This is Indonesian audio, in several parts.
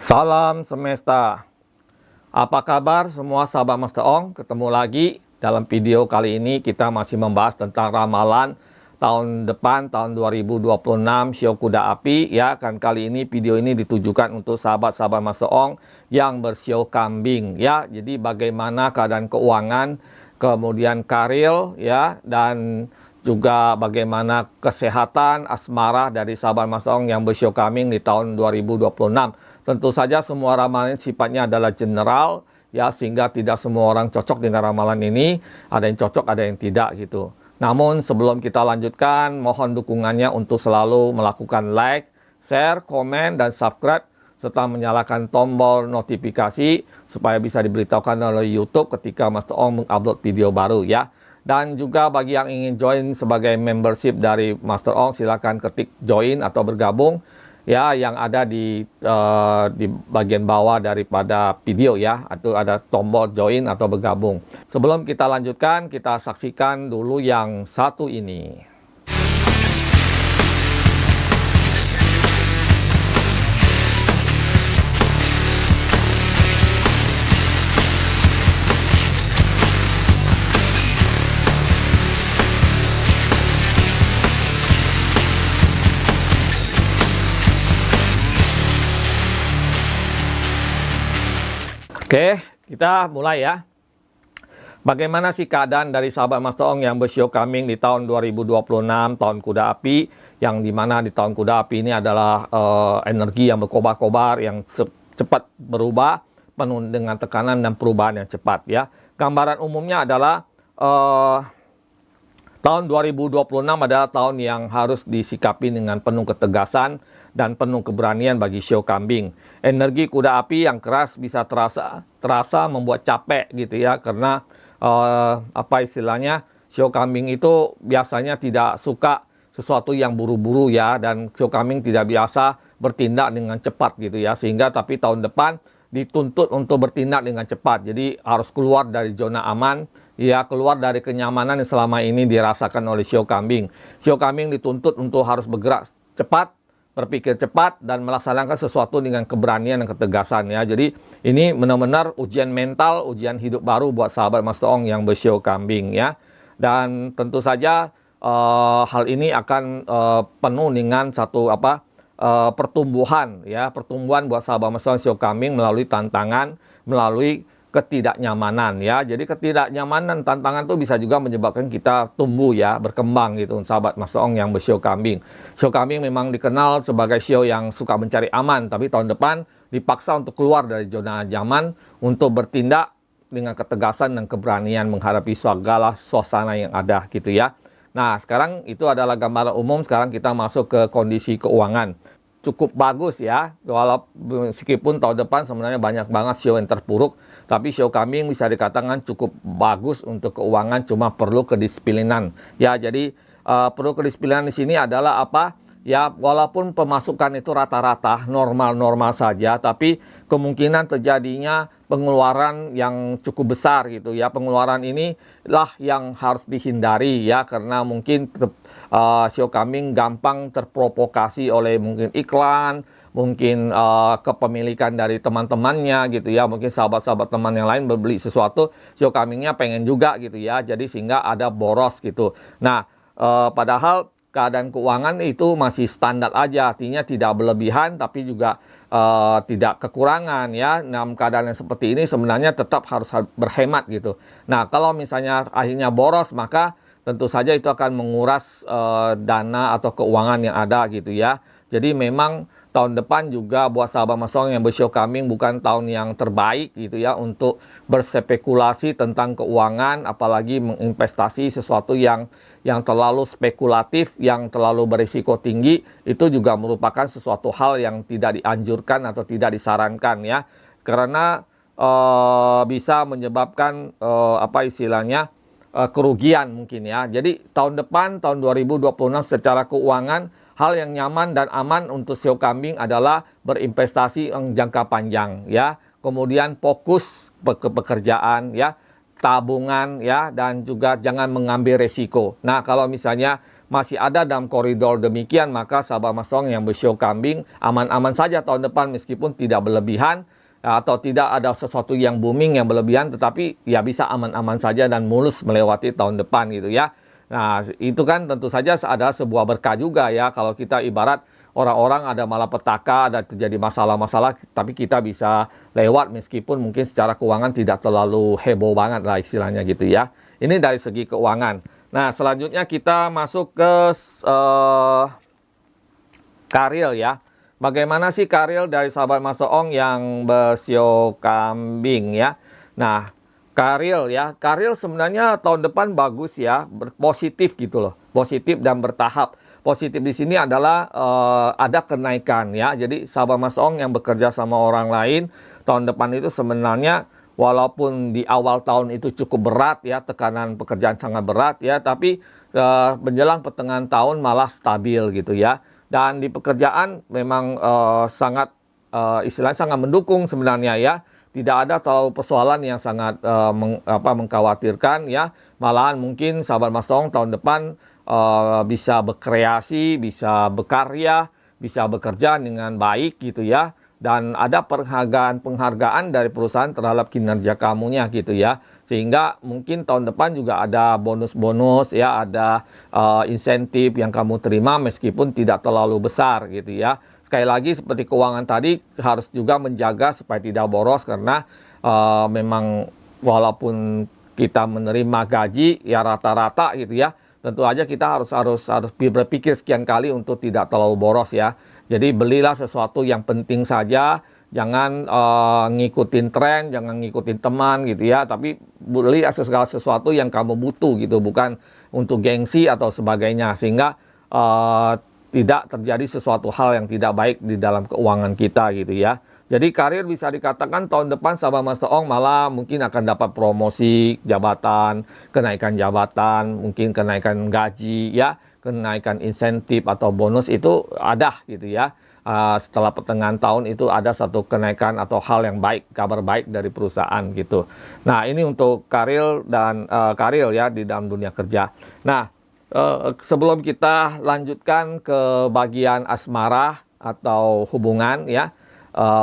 Salam semesta. Apa kabar semua sahabat Master Ong? Ketemu lagi dalam video kali ini kita masih membahas tentang ramalan tahun depan tahun 2026 Shio Kuda Api ya. Kan kali ini video ini ditujukan untuk sahabat-sahabat Master Ong yang bersio kambing ya. Jadi bagaimana keadaan keuangan, kemudian karir ya, dan juga bagaimana kesehatan asmara dari sahabat Master Ong yang bersio kambing di tahun 2026. Tentu saja semua ramalan sifatnya adalah general ya, sehingga tidak semua orang cocok dengan ramalan ini. Ada yang cocok, ada yang tidak gitu. Namun sebelum kita lanjutkan, mohon dukungannya untuk selalu melakukan like, share, komen, dan subscribe serta menyalakan tombol notifikasi supaya bisa diberitahukan oleh YouTube ketika Master Ong mengupload video baru ya. Dan juga bagi yang ingin join sebagai membership dari Master Ong, silakan ketik join atau bergabung ya, yang ada di bagian bawah daripada video ya, atau ada tombol join atau bergabung. Sebelum kita lanjutkan, kita saksikan dulu yang satu ini. Oke, kita mulai ya. Bagaimana sih keadaan dari sahabat Master Ong yang bersio kambing di tahun 2026, tahun kuda api, yang dimana di tahun kuda api ini adalah energi yang berkobar-kobar, yang cepat berubah, penuh dengan tekanan dan perubahan yang cepat ya. Gambaran umumnya adalah tahun 2026 adalah tahun yang harus disikapi dengan penuh ketegasan dan penuh keberanian bagi shio kambing. Energi kuda api yang keras bisa terasa membuat capek gitu ya, karena apa istilahnya, shio kambing itu biasanya tidak suka sesuatu yang buru-buru ya, dan shio kambing tidak biasa bertindak dengan cepat gitu ya, sehingga tapi tahun depan dituntut untuk bertindak dengan cepat. Jadi harus keluar dari zona aman ya, keluar dari kenyamanan yang selama ini dirasakan oleh shio kambing. Shio kambing dituntut untuk harus bergerak cepat, berpikir cepat, dan melaksanakan sesuatu dengan keberanian dan ketegasan ya. Jadi ini benar-benar ujian mental, ujian hidup baru buat sahabat Master Ong yang bersio kambing ya. Dan tentu saja hal ini akan penuh dengan satu pertumbuhan ya, pertumbuhan buat sahabat Master Ong shio kambing melalui tantangan, melalui ketidaknyamanan ya. Jadi ketidaknyamanan, tantangan itu bisa juga menyebabkan kita tumbuh ya, berkembang gitu sahabat Master Ong yang bersio kambing. Shio kambing memang dikenal sebagai shio yang suka mencari aman, tapi tahun depan dipaksa untuk keluar dari zona nyaman untuk bertindak dengan ketegasan dan keberanian menghadapi segala suasana yang ada gitu ya. Nah, sekarang itu adalah gambaran umum. Sekarang kita masuk ke kondisi keuangan. Cukup bagus ya, walaupun meskipun tahun depan sebenarnya banyak banget shio yang terpuruk, tapi shio kambing bisa dikatakan cukup bagus untuk keuangan, cuma perlu kedisiplinan ya. Jadi perlu kedisiplinan di sini adalah apa ya, walaupun pemasukan itu rata-rata normal-normal saja, tapi kemungkinan terjadinya pengeluaran yang cukup besar gitu ya. Pengeluaran inilah yang harus dihindari ya, karena mungkin shio kambing gampang terprovokasi oleh mungkin iklan, mungkin kepemilikan dari teman-temannya gitu ya. Mungkin sahabat-sahabat teman yang lain berbeli sesuatu, shio kambingnya pengen juga gitu ya. Jadi sehingga ada boros gitu. Nah, padahal keadaan keuangan itu masih standar aja, artinya tidak berlebihan tapi juga tidak kekurangan ya. Dalam keadaan yang seperti ini sebenarnya tetap harus berhemat gitu. Nah, kalau misalnya akhirnya boros, maka tentu saja itu akan menguras dana atau keuangan yang ada gitu ya. Jadi memang tahun depan juga buat sahabat Master Ong yang bersio kambing bukan tahun yang terbaik gitu ya untuk berspekulasi tentang keuangan, apalagi menginvestasi sesuatu yang terlalu spekulatif, yang terlalu berisiko tinggi. Itu juga merupakan sesuatu hal yang tidak dianjurkan atau tidak disarankan ya, karena bisa menyebabkan kerugian mungkin ya. Jadi tahun depan, tahun 2026 secara keuangan, hal yang nyaman dan aman untuk shio kambing adalah berinvestasi yang jangka panjang ya. Kemudian fokus ke pekerjaan ya, tabungan ya, dan juga jangan mengambil resiko. Nah, kalau misalnya masih ada dalam koridor demikian, maka sahabat Master Ong yang bersio kambing aman-aman saja tahun depan, meskipun tidak berlebihan atau tidak ada sesuatu yang booming yang berlebihan, tetapi ya bisa aman-aman saja dan mulus melewati tahun depan gitu ya. Nah, itu kan tentu saja adalah sebuah berkah juga ya, kalau kita ibarat orang-orang ada malapetaka, ada terjadi masalah-masalah, tapi kita bisa lewat meskipun mungkin secara keuangan tidak terlalu heboh banget lah istilahnya gitu ya. Ini dari segi keuangan. Nah, selanjutnya kita masuk ke karir ya. Bagaimana sih karir dari sahabat Master Ong yang bersio kambing ya. Nah, karir ya, karir sebenarnya tahun depan bagus ya, positif gitu loh, positif dan bertahap. Positif di sini adalah ada kenaikan ya. Jadi sahabat Mas Ong yang bekerja sama orang lain tahun depan itu sebenarnya walaupun di awal tahun itu cukup berat ya, tekanan pekerjaan sangat berat ya, tapi menjelang pertengahan tahun malah stabil gitu ya. Dan di pekerjaan memang sangat istilahnya sangat mendukung sebenarnya ya. Tidak ada terlalu persoalan yang sangat mengkhawatirkan ya. Malahan mungkin sahabat Mas Ong tahun depan bisa berkreasi, bisa berkarya, bisa bekerja dengan baik gitu ya. Dan ada penghargaan dari perusahaan terhadap kinerja kamunya gitu ya. Sehingga mungkin tahun depan juga ada bonus-bonus ya, ada insentif yang kamu terima meskipun tidak terlalu besar gitu ya. Sekali lagi seperti keuangan tadi harus juga menjaga supaya tidak boros, karena memang walaupun kita menerima gaji ya rata-rata gitu ya, tentu aja kita harus berpikir sekian kali untuk tidak terlalu boros ya. Jadi belilah sesuatu yang penting saja, jangan ngikutin tren, jangan ngikutin teman gitu ya, tapi beli segala sesuatu yang kamu butuh gitu, bukan untuk gengsi atau sebagainya, sehingga tidak terjadi sesuatu hal yang tidak baik di dalam keuangan kita gitu ya. Jadi karir bisa dikatakan tahun depan sahabat Master Ong malah mungkin akan dapat promosi jabatan, kenaikan jabatan, mungkin kenaikan gaji ya, kenaikan insentif atau bonus itu ada gitu ya. Setelah pertengahan tahun itu ada satu kenaikan atau hal yang baik, kabar baik dari perusahaan gitu. Nah, ini untuk karir dan karir ya di dalam dunia kerja. Nah, sebelum kita lanjutkan ke bagian asmara atau hubungan ya,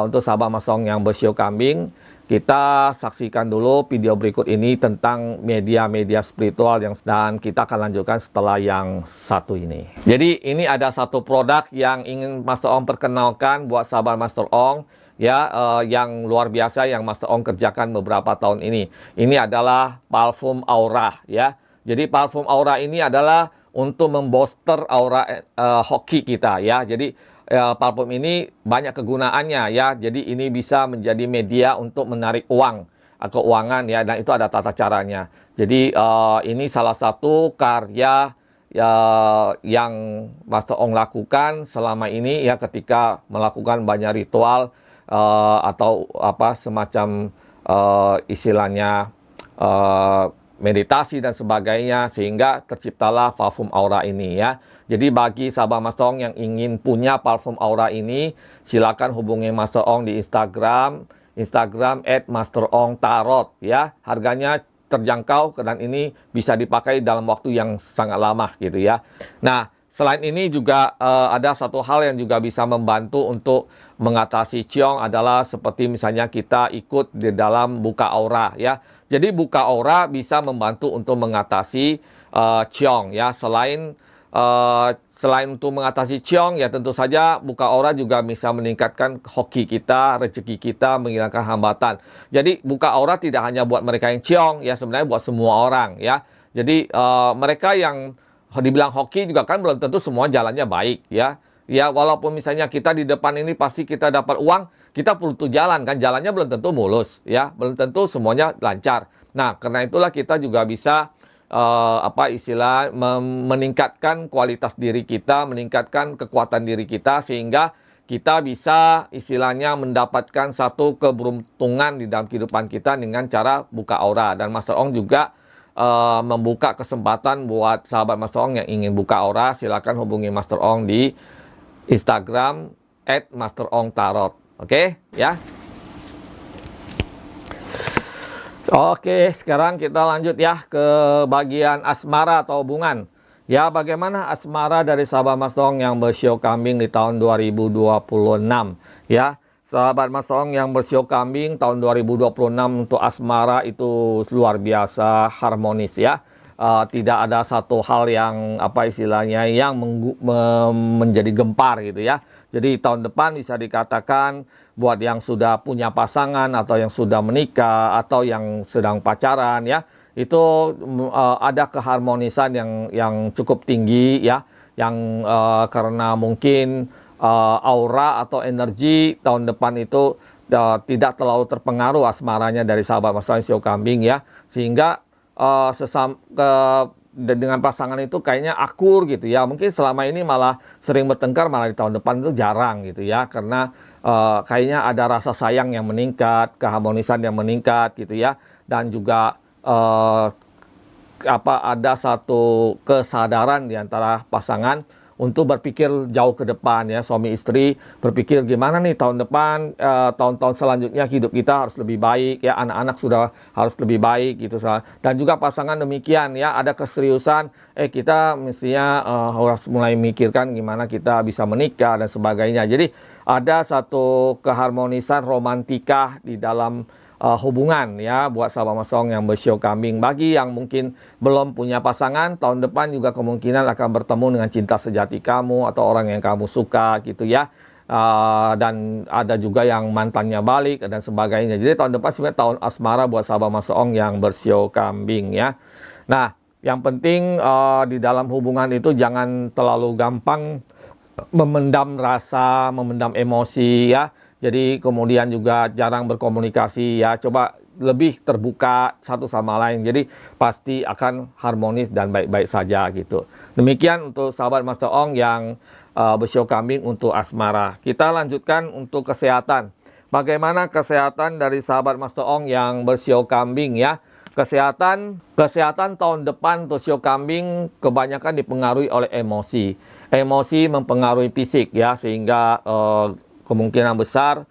untuk sahabat Mas Ong yang bersio kambing, kita saksikan dulu video berikut ini tentang media-media spiritual dan kita akan lanjutkan setelah yang satu ini. Jadi ini ada satu produk yang ingin Master Ong perkenalkan buat sahabat Master Ong ya, yang luar biasa yang Master Ong kerjakan beberapa tahun ini. Ini adalah parfum aura ya. Jadi parfum aura ini adalah untuk membooster aura hoki kita ya. Jadi parfum ini banyak kegunaannya ya. Jadi ini bisa menjadi media untuk menarik uang, keuangan ya, dan itu ada tata caranya. Jadi ini salah satu karya yang Master Ong lakukan selama ini ya, ketika melakukan banyak ritual atau apa semacam istilahnya meditasi dan sebagainya, sehingga terciptalah parfum aura ini ya. Jadi bagi sahabat Master Ong yang ingin punya parfum aura ini, silakan hubungi Master Ong di Instagram @masterongtarot ya. Harganya terjangkau dan ini bisa dipakai dalam waktu yang sangat lama gitu ya. Nah, selain ini juga ada satu hal yang juga bisa membantu untuk mengatasi ciong, adalah seperti misalnya kita ikut di dalam buka aura ya. Jadi buka aura bisa membantu untuk mengatasi ciong ya. Selain untuk mengatasi ciong ya, tentu saja buka aura juga bisa meningkatkan hoki kita, rezeki kita, menghilangkan hambatan. Jadi buka aura tidak hanya buat mereka yang ciong ya, sebenarnya buat semua orang ya. Jadi mereka yang dibilang hoki juga kan belum tentu semua jalannya baik ya. Ya, walaupun misalnya kita di depan ini pasti kita dapat uang, kita perlu jalan kan, jalannya belum tentu mulus ya, belum tentu semuanya lancar. Nah, karena itulah kita juga bisa meningkatkan kualitas diri kita, meningkatkan kekuatan diri kita, sehingga kita bisa istilahnya mendapatkan satu keberuntungan di dalam kehidupan kita dengan cara buka aura. Dan Master Ong juga membuka kesempatan buat sahabat Master Ong yang ingin buka aura, silakan hubungi Master Ong di Instagram @masterongtarot. Oke ya. Oke, sekarang kita lanjut ya ke bagian asmara atau hubungan Ya, bagaimana asmara dari sahabat Mas Ong yang bersio kambing di tahun 2026? Ya, sahabat Mas Ong yang bersio kambing tahun 2026 untuk asmara itu luar biasa harmonis ya. Tidak ada satu hal yang apa istilahnya yang menjadi gempar gitu ya. Jadi tahun depan bisa dikatakan buat yang sudah punya pasangan atau yang sudah menikah atau yang sedang pacaran ya, itu ada keharmonisan yang cukup tinggi ya, yang karena mungkin aura atau energi tahun depan itu tidak terlalu terpengaruh asmaranya dari sahabat Mas Ong Sio Kambing ya, sehingga dengan pasangan itu kayaknya akur gitu ya. Mungkin selama ini malah sering bertengkar, malah di tahun depan itu jarang gitu ya, karena kayaknya ada rasa sayang yang meningkat, keharmonisan yang meningkat gitu ya, dan juga ada satu kesadaran di antara pasangan untuk berpikir jauh ke depan ya. Suami istri berpikir gimana nih tahun depan, tahun-tahun selanjutnya hidup kita harus lebih baik ya, anak-anak sudah harus lebih baik gitu. Dan juga pasangan demikian ya, ada keseriusan, kita mestinya harus mulai memikirkan gimana kita bisa menikah dan sebagainya. Jadi ada satu keharmonisan romantika di dalam hubungan ya buat sahabat Mas Ong yang bersio kambing. Bagi yang mungkin belum punya pasangan, tahun depan juga kemungkinan akan bertemu dengan cinta sejati kamu atau orang yang kamu suka gitu ya. Dan ada juga yang mantannya balik dan sebagainya. Jadi tahun depan sebenarnya tahun asmara buat sahabat Mas Ong yang bersio kambing ya. Nah, yang penting di dalam hubungan itu jangan terlalu gampang memendam rasa, memendam emosi ya. Jadi kemudian juga jarang berkomunikasi ya, coba lebih terbuka satu sama lain. Jadi pasti akan harmonis dan baik-baik saja gitu. Demikian untuk sahabat Mas Ong yang bersio kambing untuk asmara. Kita lanjutkan untuk kesehatan. Bagaimana kesehatan dari sahabat Mas Ong yang bersio kambing ya? Kesehatan tahun depan untuk sio kambing kebanyakan dipengaruhi oleh emosi. Emosi mempengaruhi fisik ya, sehingga kemungkinan besar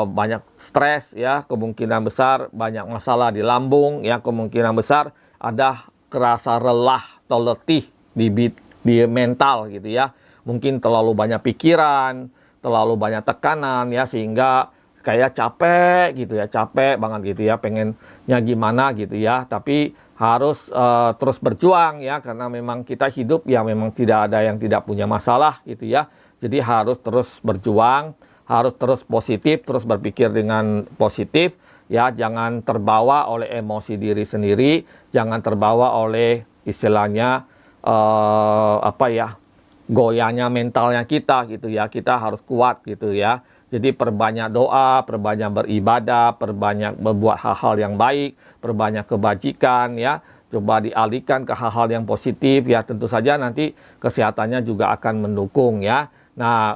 banyak stres ya, kemungkinan besar banyak masalah di lambung ya, kemungkinan besar ada kerasa lelah atau letih di mental gitu ya. Mungkin terlalu banyak pikiran, terlalu banyak tekanan ya, sehingga kayak capek gitu ya, capek banget gitu ya, pengennya gimana gitu ya, tapi harus terus berjuang ya, karena memang kita hidup ya memang tidak ada yang tidak punya masalah gitu ya. Jadi harus terus berjuang, harus terus positif, terus berpikir dengan positif ya, jangan terbawa oleh emosi diri sendiri, jangan terbawa oleh istilahnya goyahnya mentalnya kita gitu ya. Kita harus kuat gitu ya. Jadi perbanyak doa, perbanyak beribadah, perbanyak berbuat hal-hal yang baik, perbanyak kebajikan ya. Coba dialihkan ke hal-hal yang positif ya, tentu saja nanti kesehatannya juga akan mendukung ya. Nah,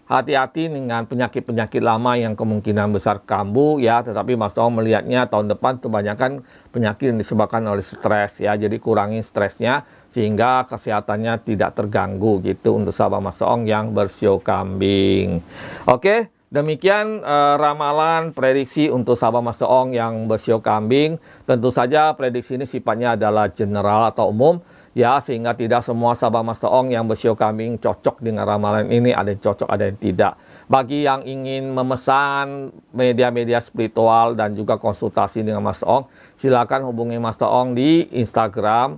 hati-hati dengan penyakit-penyakit lama yang kemungkinan besar kambuh ya, tetapi Mas Ong melihatnya tahun depan kebanyakan penyakit yang disebabkan oleh stres ya. Jadi kurangi stresnya sehingga kesehatannya tidak terganggu gitu untuk sahabat Mas Ong yang bersio kambing. Oke, demikian ramalan prediksi untuk sahabat Mas Ong yang bersio kambing. Tentu saja prediksi ini sifatnya adalah general atau umum ya, sehingga tidak semua sahabat Mas Ong yang bersio kambing cocok dengan ramalan ini. Ada yang cocok, ada yang tidak. Bagi yang ingin memesan media-media spiritual dan juga konsultasi dengan Mas Ong, silakan hubungi Mas Ong di Instagram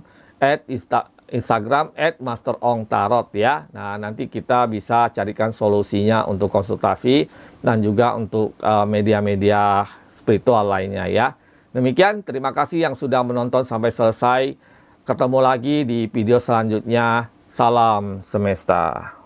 @masterongtarot ya. Nah, nanti kita bisa carikan solusinya untuk konsultasi dan juga untuk media-media spiritual lainnya ya. Demikian, terima kasih yang sudah menonton sampai selesai. Ketemu lagi di video selanjutnya. Salam semesta.